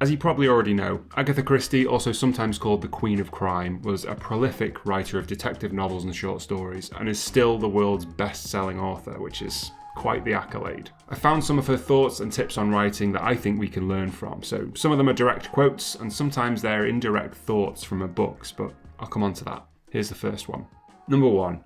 As you probably already know, Agatha Christie, also sometimes called the Queen of Crime, was a prolific writer of detective novels and short stories, and is still the world's best-selling author, which is quite the accolade. I found some of her thoughts and tips on writing that I think we can learn from, so some of them are direct quotes, and sometimes they're indirect thoughts from her books, but I'll come on to that. Here's the first one. Number 1.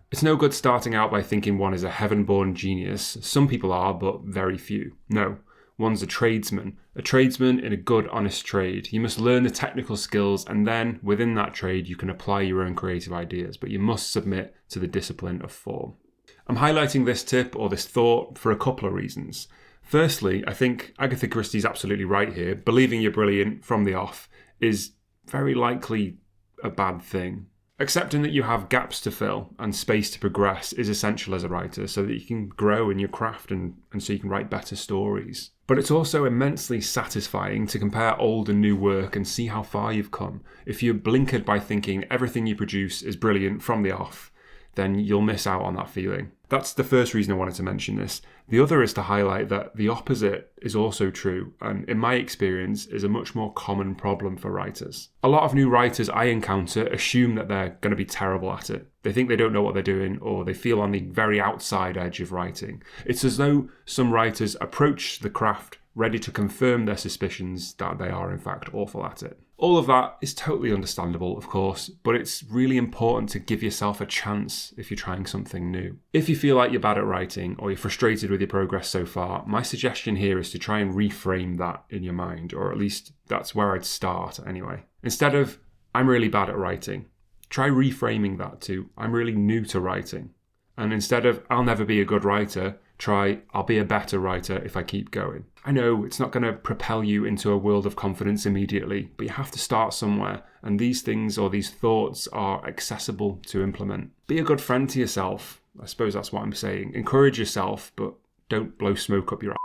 It's no good starting out by thinking one is a heaven-born genius. Some people are, but very few. No. One's a tradesman in a good, honest trade. You must learn the technical skills, and then, within that trade, you can apply your own creative ideas, but you must submit to the discipline of form. I'm highlighting this tip or this thought for a couple of reasons. Firstly, I think Agatha Christie's absolutely right here. Believing you're brilliant from the off is very likely a bad thing. Accepting that you have gaps to fill and space to progress is essential as a writer so that you can grow in your craft and so you can write better stories. But it's also immensely satisfying to compare old and new work and see how far you've come. If you're blinkered by thinking everything you produce is brilliant from the off, then you'll miss out on that feeling. That's the first reason I wanted to mention this. The other is to highlight that the opposite is also true, and in my experience is a much more common problem for writers. A lot of new writers I encounter assume that they're going to be terrible at it. They think they don't know what they're doing, or they feel on the very outside edge of writing. It's as though some writers approach the craft ready to confirm their suspicions that they are in fact awful at it. All of that is totally understandable, of course, but it's really important to give yourself a chance if you're trying something new. If you feel like you're bad at writing or you're frustrated with your progress so far, my suggestion here is to try and reframe that in your mind, or at least that's where I'd start anyway. Instead of, I'm really bad at writing, try reframing that to, I'm really new to writing. And instead of, I'll never be a good writer, try, I'll be a better writer if I keep going. I know it's not going to propel you into a world of confidence immediately, but you have to start somewhere, and these things or these thoughts are accessible to implement. Be a good friend to yourself. I suppose that's what I'm saying. Encourage yourself, but don't blow smoke up your ass.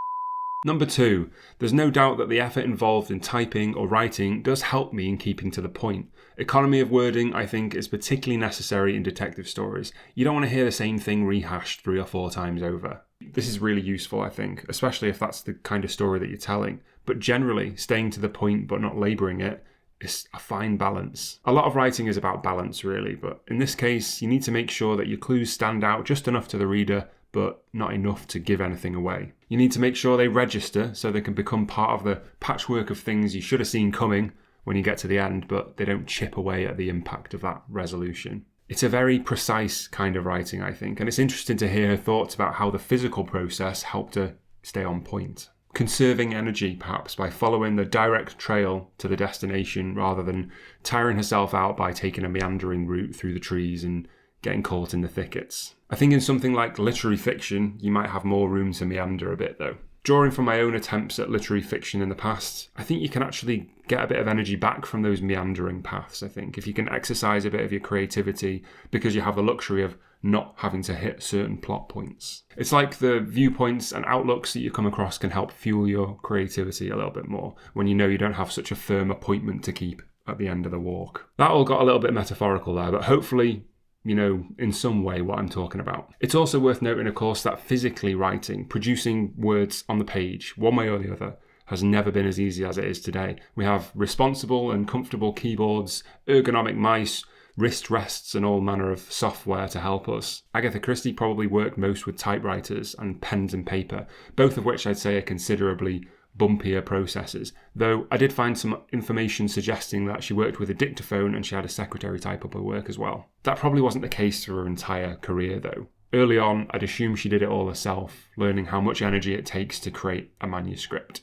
Number 2, there's no doubt that the effort involved in typing or writing does help me in keeping to the point. Economy of wording, I think, is particularly necessary in detective stories. You don't want to hear the same thing rehashed 3 or 4 times over. This is really useful, I think, especially if that's the kind of story that you're telling. But generally, staying to the point but not labouring it is a fine balance. A lot of writing is about balance, really, but in this case, you need to make sure that your clues stand out just enough to the reader, but not enough to give anything away. You need to make sure they register so they can become part of the patchwork of things you should have seen coming when you get to the end, but they don't chip away at the impact of that resolution. It's a very precise kind of writing, I think, and it's interesting to hear her thoughts about how the physical process helped her stay on point. Conserving energy, perhaps, by following the direct trail to the destination rather than tiring herself out by taking a meandering route through the trees and getting caught in the thickets. I think in something like literary fiction, you might have more room to meander a bit, though. Drawing from my own attempts at literary fiction in the past, I think you can actually get a bit of energy back from those meandering paths, I think, if you can exercise a bit of your creativity because you have the luxury of not having to hit certain plot points. It's like the viewpoints and outlooks that you come across can help fuel your creativity a little bit more when you know you don't have such a firm appointment to keep at the end of the walk. That all got a little bit metaphorical there, but hopefully you know in some way what I'm talking about. It's also worth noting, of course, that physically writing, producing words on the page, one way or the other, has never been as easy as it is today. We have responsible and comfortable keyboards, ergonomic mice, wrist rests and all manner of software to help us. Agatha Christie probably worked most with typewriters and pens and paper, both of which I'd say are considerably bumpier processes, though I did find some information suggesting that she worked with a dictaphone and she had a secretary type up her work as well. That probably wasn't the case through her entire career though. Early on, I'd assume she did it all herself, learning how much energy it takes to create a manuscript.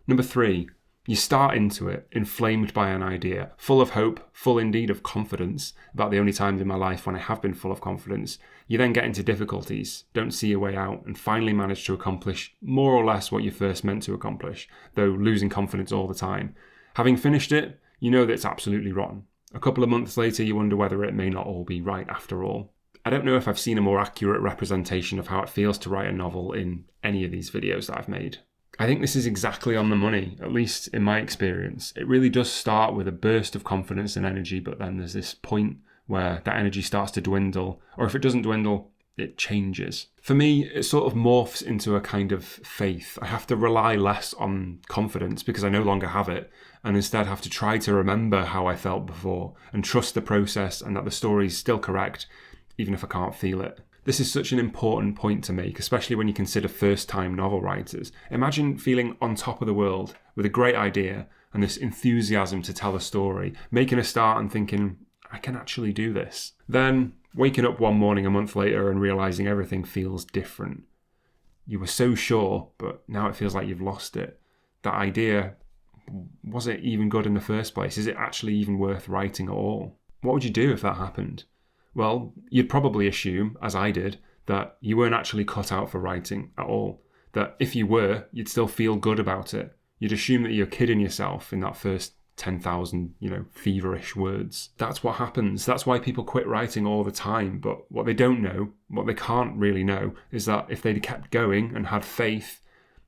Number 3, you start into it, inflamed by an idea, full of hope, full indeed of confidence, about the only times in my life when I have been full of confidence. You then get into difficulties, don't see your way out, and finally manage to accomplish more or less what you first meant to accomplish, though losing confidence all the time. Having finished it, you know that it's absolutely rotten. A couple of months later, you wonder whether it may not all be right after all. I don't know if I've seen a more accurate representation of how it feels to write a novel in any of these videos that I've made. I think this is exactly on the money, at least in my experience. It really does start with a burst of confidence and energy, but then there's this point where that energy starts to dwindle, or if it doesn't dwindle, it changes. For me, it sort of morphs into a kind of faith. I have to rely less on confidence because I no longer have it, and instead have to try to remember how I felt before and trust the process and that the story is still correct, even if I can't feel it. This is such an important point to make, especially when you consider first-time novel writers. Imagine feeling on top of the world with a great idea and this enthusiasm to tell a story, making a start and thinking, I can actually do this. Then waking up one morning a month later and realising everything feels different. You were so sure, but now it feels like you've lost it. That idea, was it even good in the first place? Is it actually even worth writing at all? What would you do if that happened? Well, you'd probably assume, as I did, that you weren't actually cut out for writing at all. That if you were, you'd still feel good about it. You'd assume that you're kidding yourself in that first 10,000, feverish words. That's what happens. That's why people quit writing all the time. But what they don't know, what they can't really know, is that if they'd kept going and had faith,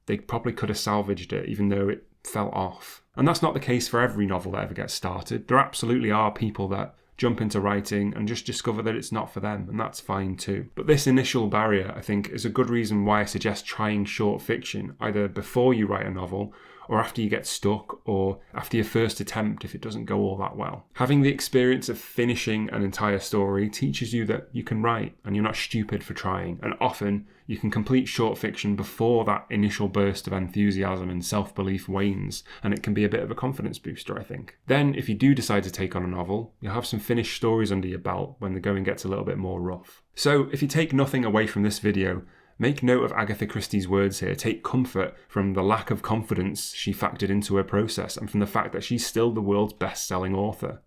they probably could have salvaged it, even though it fell off. And that's not the case for every novel that ever gets started. There absolutely are people that jump into writing and just discover that it's not for them, and that's fine too. But this initial barrier, I think, is a good reason why I suggest trying short fiction, either before you write a novel, or after you get stuck, or after your first attempt if it doesn't go all that well. Having the experience of finishing an entire story teaches you that you can write, and you're not stupid for trying, and often you can complete short fiction before that initial burst of enthusiasm and self-belief wanes, and it can be a bit of a confidence booster, I think. Then, if you do decide to take on a novel, you'll have some finished stories under your belt when the going gets a little bit more rough. So, if you take nothing away from this video, make note of Agatha Christie's words here. Take comfort from the lack of confidence she factored into her process and from the fact that she's still the world's best-selling author.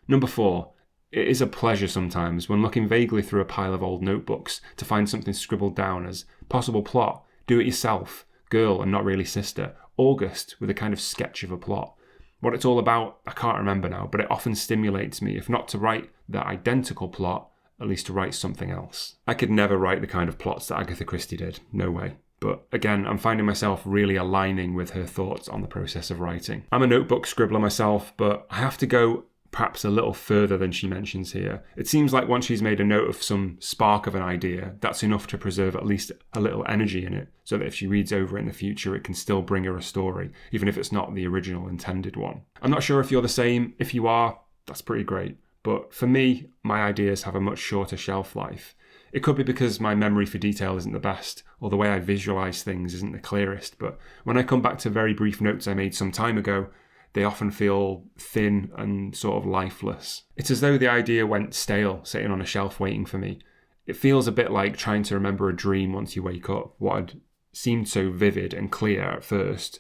Number 4. It is a pleasure sometimes, when looking vaguely through a pile of old notebooks, to find something scribbled down as possible plot, do it yourself, girl and not really sister, August with a kind of sketch of a plot. What it's all about, I can't remember now, but it often stimulates me, if not to write the identical plot, at least to write something else. I could never write the kind of plots that Agatha Christie did, no way. But again, I'm finding myself really aligning with her thoughts on the process of writing. I'm a notebook scribbler myself, but I have to go perhaps a little further than she mentions here. It seems like once she's made a note of some spark of an idea, that's enough to preserve at least a little energy in it, so that if she reads over it in the future, it can still bring her a story, even if it's not the original intended one. I'm not sure if you're the same. If you are, that's pretty great. But for me, my ideas have a much shorter shelf life. It could be because my memory for detail isn't the best, or the way I visualise things isn't the clearest, but when I come back to very brief notes I made some time ago, they often feel thin and sort of lifeless. It's as though the idea went stale, sitting on a shelf waiting for me. It feels a bit like trying to remember a dream once you wake up. What had seemed so vivid and clear at first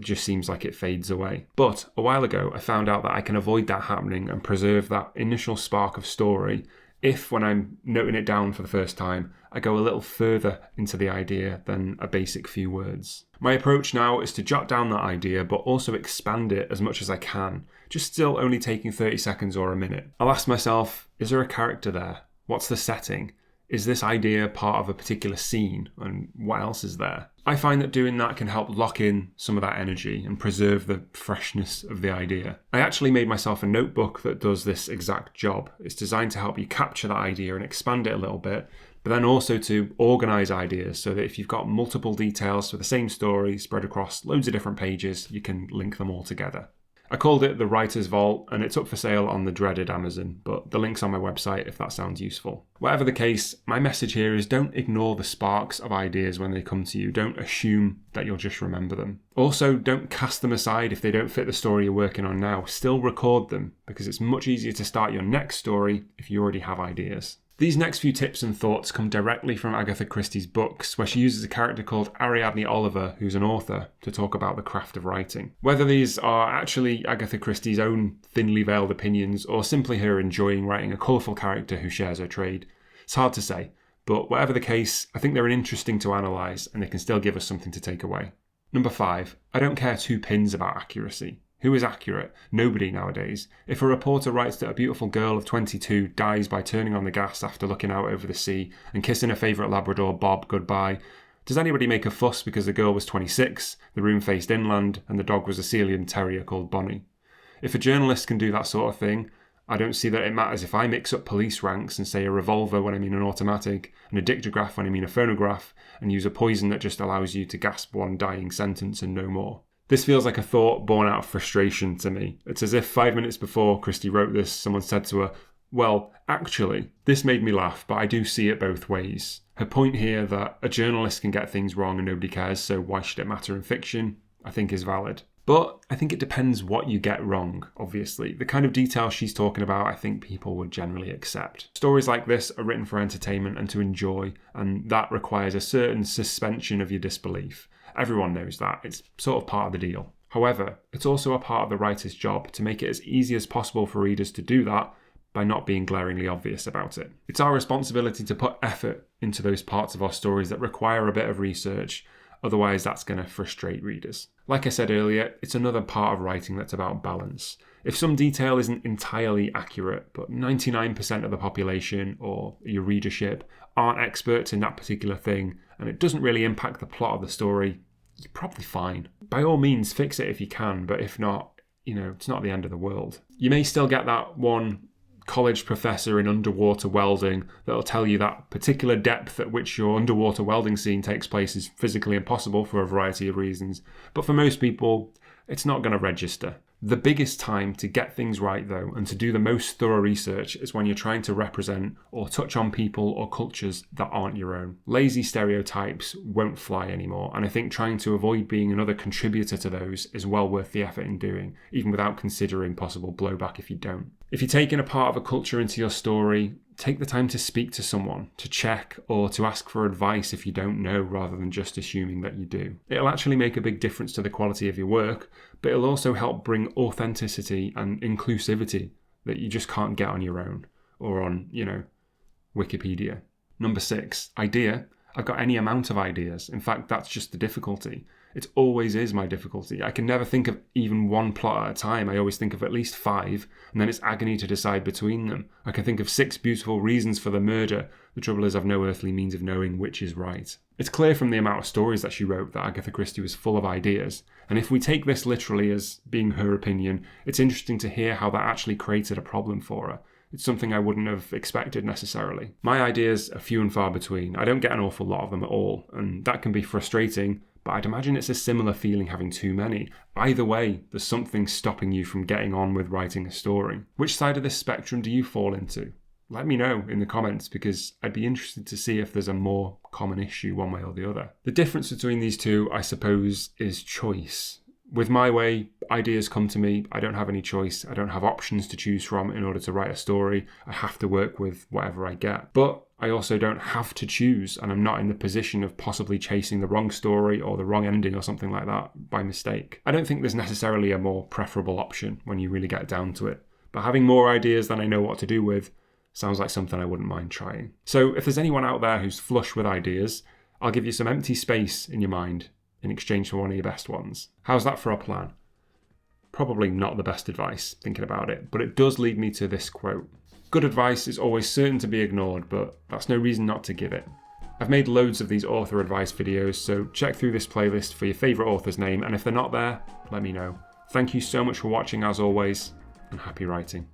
just seems like it fades away. But a while ago, I found out that I can avoid that happening and preserve that initial spark of story if, when I'm noting it down for the first time, I go a little further into the idea than a basic few words. My approach now is to jot down that idea, but also expand it as much as I can, just still only taking 30 seconds or a minute. I'll ask myself, is there a character there? What's the setting? Is this idea part of a particular scene? And what else is there? I find that doing that can help lock in some of that energy and preserve the freshness of the idea. I actually made myself a notebook that does this exact job. It's designed to help you capture that idea and expand it a little bit, but then also to organise ideas so that if you've got multiple details for the same story spread across loads of different pages, you can link them all together. I called it the Writer's Vault, and it's up for sale on the dreaded Amazon, but the link's on my website if that sounds useful. Whatever the case, my message here is don't ignore the sparks of ideas when they come to you. Don't assume that you'll just remember them. Also, don't cast them aside if they don't fit the story you're working on now. Still record them, because it's much easier to start your next story if you already have ideas. These next few tips and thoughts come directly from Agatha Christie's books, where she uses a character called Ariadne Oliver, who's an author, to talk about the craft of writing. Whether these are actually Agatha Christie's own thinly veiled opinions, or simply her enjoying writing a colourful character who shares her trade, it's hard to say. But whatever the case, I think they're interesting to analyse, and they can still give us something to take away. Number 5, I don't care 2 pins about accuracy. Who is accurate? Nobody nowadays. If a reporter writes that a beautiful girl of 22 dies by turning on the gas after looking out over the sea and kissing her favourite Labrador Bob goodbye, does anybody make a fuss because the girl was 26, the room faced inland, and the dog was a Sealyham Terrier called Bonnie? If a journalist can do that sort of thing, I don't see that it matters if I mix up police ranks and say a revolver when I mean an automatic, and a dictograph when I mean a phonograph, and use a poison that just allows you to gasp one dying sentence and no more. This feels like a thought born out of frustration to me. It's as if 5 minutes before Christie wrote this, someone said to her, well, actually, this made me laugh, but I do see it both ways. Her point here that a journalist can get things wrong and nobody cares, so why should it matter in fiction, I think is valid. But I think it depends what you get wrong, obviously. The kind of detail she's talking about, I think people would generally accept. Stories like this are written for entertainment and to enjoy, and that requires a certain suspension of your disbelief. Everyone knows that. It's sort of part of the deal. However, it's also a part of the writer's job to make it as easy as possible for readers to do that by not being glaringly obvious about it. It's our responsibility to put effort into those parts of our stories that require a bit of research, otherwise that's going to frustrate readers. Like I said earlier, it's another part of writing that's about balance. If some detail isn't entirely accurate, but 99% of the population or your readership aren't experts in that particular thing, and it doesn't really impact the plot of the story, you're probably fine. By all means, fix it if you can, but if not, it's not the end of the world. You may still get that one college professor in underwater welding that'll tell you that particular depth at which your underwater welding scene takes place is physically impossible for a variety of reasons. But for most people, it's not going to register. The biggest time to get things right, though, and to do the most thorough research is when you're trying to represent or touch on people or cultures that aren't your own. Lazy stereotypes won't fly anymore, and I think trying to avoid being another contributor to those is well worth the effort in doing, even without considering possible blowback if you don't. If you're taking a part of a culture into your story, take the time to speak to someone, to check or to ask for advice if you don't know rather than just assuming that you do. It'll actually make a big difference to the quality of your work, but it'll also help bring authenticity and inclusivity that you just can't get on your own or on, Wikipedia. Number 6, idea. I've got any amount of ideas. In fact, that's just the difficulty. It always is my difficulty. I can never think of even one plot at a time. I always think of at least 5, and then it's agony to decide between them. I can think of 6 beautiful reasons for the murder. The trouble is I've no earthly means of knowing which is right. It's clear from the amount of stories that she wrote that Agatha Christie was full of ideas, and if we take this literally as being her opinion, it's interesting to hear how that actually created a problem for her. It's something I wouldn't have expected necessarily. My ideas are few and far between. I don't get an awful lot of them at all, and that can be frustrating, but I'd imagine it's a similar feeling having too many. Either way, there's something stopping you from getting on with writing a story. Which side of this spectrum do you fall into? Let me know in the comments, because I'd be interested to see if there's a more common issue one way or the other. The difference between these two, I suppose, is choice. With my way, ideas come to me. I don't have any choice. I don't have options to choose from in order to write a story. I have to work with whatever I get. But I also don't have to choose, and I'm not in the position of possibly chasing the wrong story or the wrong ending or something like that by mistake. I don't think there's necessarily a more preferable option when you really get down to it. But having more ideas than I know what to do with sounds like something I wouldn't mind trying. So if there's anyone out there who's flush with ideas, I'll give you some empty space in your mind in exchange for one of your best ones. How's that for a plan? Probably not the best advice, thinking about it, but it does lead me to this quote. Good advice is always certain to be ignored, but that's no reason not to give it. I've made loads of these author advice videos, so check through this playlist for your favourite author's name, and if they're not there, let me know. Thank you so much for watching as always, and happy writing.